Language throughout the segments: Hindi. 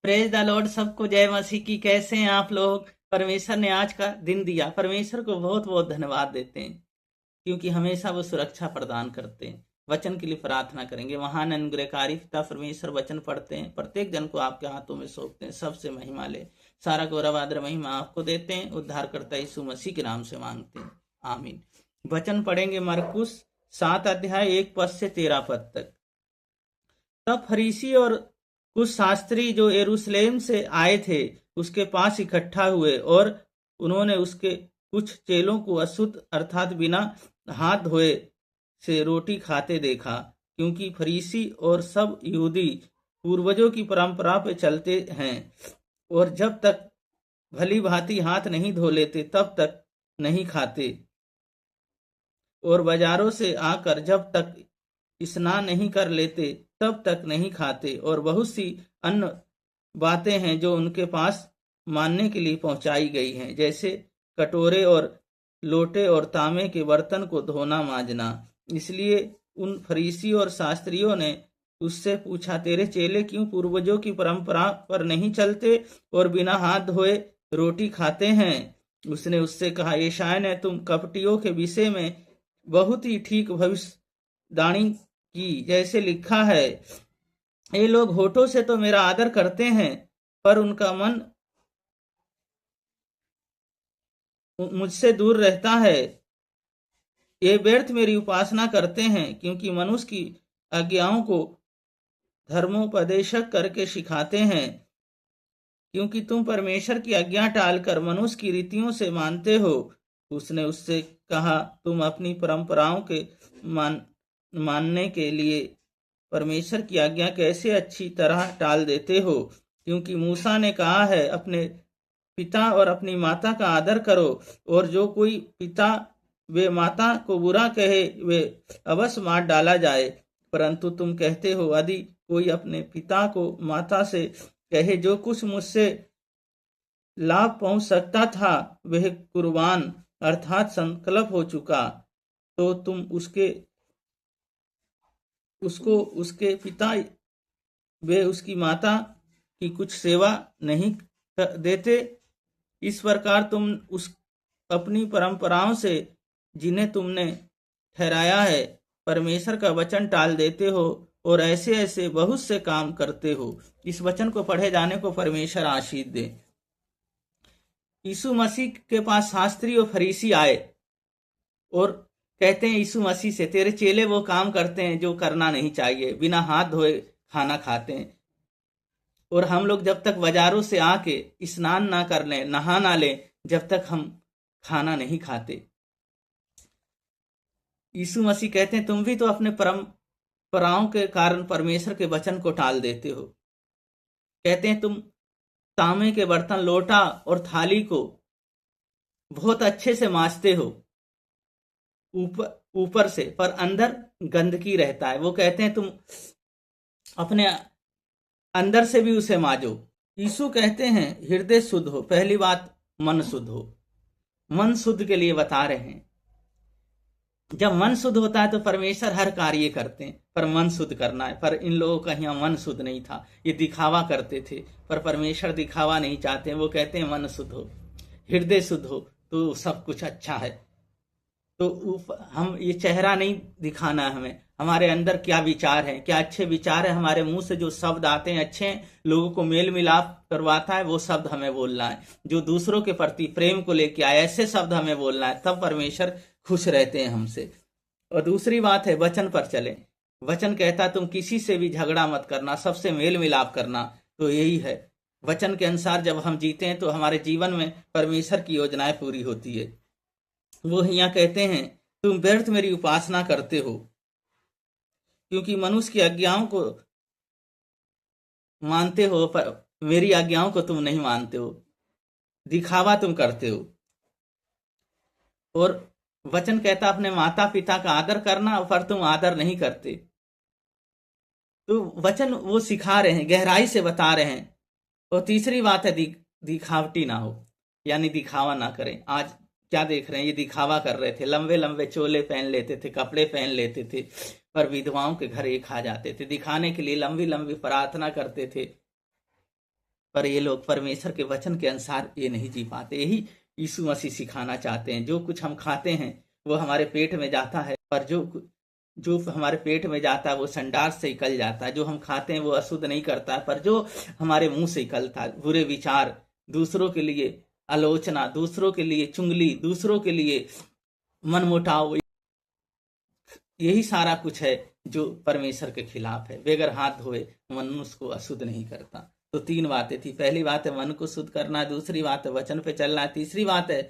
प्रेज द लॉर्ड, सबको जय मसीह की। कैसे हैं आप लोग? परमेश्वर ने आज का दिन दिया, परमेश्वर को बहुत बहुत धन्यवाद देते हैं क्योंकि हमेशा वो सुरक्षा प्रदान करते हैं। वचन के लिए प्रार्थना करेंगे। महान अनुग्रहकारी पिता परमेश्वर, वचन पढ़ते हैं, प्रत्येक जन को आपके हाथों में सौंपते हैं। सबसे महिमा ले, सारा गौरव आदर महिमा आपको देते हैं। उद्धारकर्ता यीशु मसीह के नाम से मांगते हैं, आमीन। वचन पढ़ेंगे मरकुस 7 अध्याय 1 पद से 13 पद तक। तब फरीसी और कुछ शास्त्री जो यरूशलेम से आए थे उसके पास इकट्ठा हुए और उन्होंने उसके कुछ चेलों को अशुद्ध अर्थात बिना हाथ धोए से रोटी खाते देखा, क्योंकि फरीसी और सब यहूदी पूर्वजों की परंपरा पे चलते हैं और जब तक भली भांति हाथ नहीं धो लेते तब तक नहीं खाते, और बाजारों से आकर जब तक स्नान नहीं कर लेते तब तक नहीं खाते। और बहुत सी अन्य बातें हैं जो उनके पास मानने के लिए पहुंचाई गई हैं, जैसे कटोरे और लोटे और तांबे के बर्तन को धोना मांजना। इसलिए उन फरीसी और शास्त्रियों ने उससे पूछा, तेरे चेले क्यों पूर्वजों की परंपरा पर नहीं चलते और बिना हाथ धोए रोटी खाते हैं? उसने उससे कहा, यशायाह ने तुम कपटियों के विषय में बहुत ही ठीक भविष्यवाणी की, जैसे लिखा है, ये लोग होठों से तो मेरा आदर करते हैं पर उनका मन मुझसे दूर रहता है। ये व्यर्थ मेरी उपासना करते हैं, क्योंकि मनुष्य की आज्ञाओं को धर्मोपदेशक करके सिखाते हैं। क्योंकि तुम परमेश्वर की आज्ञा टालकर मनुष्य की रीतियों से मानते हो। उसने उससे कहा, तुम अपनी परंपराओं के मानने के लिए परमेश्वर की आज्ञा कैसे अच्छी तरह टाल देते हो? क्योंकि मूसा ने कहा है, अपने पिता और अपनी माता का आदर करो, और जो कोई पिता वे माता को बुरा कहे वे अवश्य मार डाला जाए। परंतु तुम कहते हो, यदि कोई अपने पिता को माता से कहे, जो कुछ मुझसे लाभ पहुंच सकता था वह कुर्बान अर्थात संकल्प हो चुका, तो तुम उसको उसके पिता वे उसकी माता की कुछ सेवा नहीं देते। इस प्रकार तुम उस अपनी परंपराओं से जिन्हें तुमने ठहराया है परमेश्वर का वचन टाल देते हो और ऐसे ऐसे बहुत से काम करते हो। इस वचन को पढ़े जाने को परमेश्वर आशीष दे। यीशु मसीह के पास शास्त्री और फरीसी आए और कहते हैं यीशु मसीह से, तेरे चेले वो काम करते हैं जो करना नहीं चाहिए, बिना हाथ धोए खाना खाते हैं, और हम लोग जब तक बाजारों से आके स्नान ना कर लें, नहा ना लें, जब तक हम खाना नहीं खाते। यीशु मसीह कहते हैं, तुम भी तो अपने परंपराओं के कारण परमेश्वर के वचन को टाल देते हो। कहते हैं, तुम तांबे के बर्तन, लोटा और थाली को बहुत अच्छे से मांजते हो ऊपर से, पर अंदर गंदगी रहता है। वो कहते हैं तुम अपने अंदर से भी उसे मांजो। यीशु कहते हैं, हृदय शुद्ध हो। पहली बात, मन शुद्ध हो। मन शुद्ध के लिए बता रहे हैं। जब मन शुद्ध होता है तो परमेश्वर हर कार्य करते हैं, पर मन शुद्ध करना है। पर इन लोगों का यहाँ मन शुद्ध नहीं था, ये दिखावा करते थे, पर परमेश्वर दिखावा नहीं चाहते। वो कहते हैं मन शुद्ध हो, हृदय शुद्ध हो तो सब कुछ अच्छा है। तो हम ये चेहरा नहीं दिखाना है हमें, हमारे अंदर क्या विचार है, क्या अच्छे विचार है। हमारे मुंह से जो शब्द आते हैं अच्छे हैं, लोगों को मेल मिलाप करवाता है, वो शब्द हमें बोलना है। जो दूसरों के प्रति प्रेम को लेके आए, ऐसे शब्द हमें बोलना है, तब परमेश्वर खुश रहते हैं हमसे। और दूसरी बात है, वचन पर चले। वचन कहता तुम किसी से भी झगड़ा मत करना, सबसे मेल मिलाप करना। तो यही है, वचन के अनुसार जब हम जीते हैं तो हमारे जीवन में परमेश्वर की योजनाएं पूरी होती है। वो यहाँ कहते हैं, तुम व्यर्थ मेरी उपासना करते हो, क्योंकि मनुष्य की आज्ञाओं को मानते हो पर मेरी आज्ञाओं को तुम नहीं मानते हो। दिखावा तुम करते हो। और वचन कहता अपने माता पिता का आदर करना, पर तुम आदर नहीं करते। तो वचन वो सिखा रहे हैं, गहराई से बता रहे हैं। और तीसरी बात है, दिखावटी ना हो, यानी दिखावा ना करें। आज क्या देख रहे हैं, ये दिखावा कर रहे थे, लंबे लंबे चोले पहन लेते थे, कपड़े पहन लेते थे, पर विधवाओं के घर एक खा जाते थे, दिखाने के लिए लंबी लंबी प्रार्थना करते थे, पर ये लोग परमेश्वर के वचन के अनुसार ये नहीं जी पाते। यही यीशु मसीह सिखाना चाहते हैं। जो कुछ हम खाते हैं वो हमारे पेट में जाता है, पर जो हमारे पेट में जाता है वो संडास से निकल जाता है। जो हम खाते हैं वो अशुद्ध नहीं करता, पर जो हमारे मुंह से निकलता है, बुरे विचार, दूसरों के लिए आलोचना, दूसरों के लिए चुंगली, दूसरों के लिए मनमुटाव, यही सारा कुछ है जो परमेश्वर के खिलाफ है। बेगर हाथ धोए मनुष्य को अशुद्ध नहीं करता। तो 3 बातें थी। पहली बात है मन को शुद्ध करना, दूसरी बात है वचन पे चलना, तीसरी बात है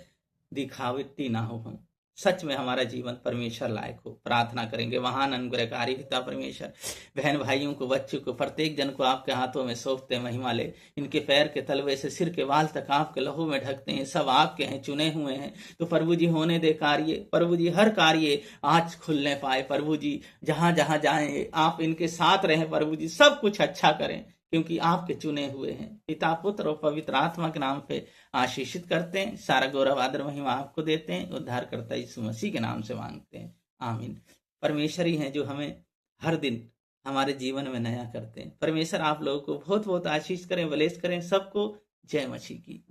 दिखावटी ना हो, हम सच में हमारा जीवन परमेश्वर लायक हो। प्रार्थना करेंगे। महान अनुग्रहकारी पिता परमेश्वर, बहन भाइयों को, बच्चों को, प्रत्येक जन को आपके हाथों में सौंपते, महिमा ले। इनके पैर के तलवे से सिर के बाल तक आपके लहू में ढकते हैं। सब आपके हैं, चुने हुए हैं। तो प्रभु जी होने दे कार्य, प्रभु जी हर कार्य आज खुलने पाए। प्रभु जी जहां जहां जाए आप इनके साथ रहें। प्रभु जी सब कुछ अच्छा करें, क्योंकि आपके चुने हुए हैं। पिता, पुत्र और पवित्र आत्मा के नाम पे आशीषित करते हैं। सारा गौरव आदर महिमा आपको देते हैं। उद्धार करता यीशु मसीह के नाम से मांगते हैं, आमीन। परमेश्वर ही हैं जो हमें हर दिन हमारे जीवन में नया करते हैं। परमेश्वर आप लोगों को बहुत बहुत आशीष करें, बलेस करें। सबको जय मसीह की।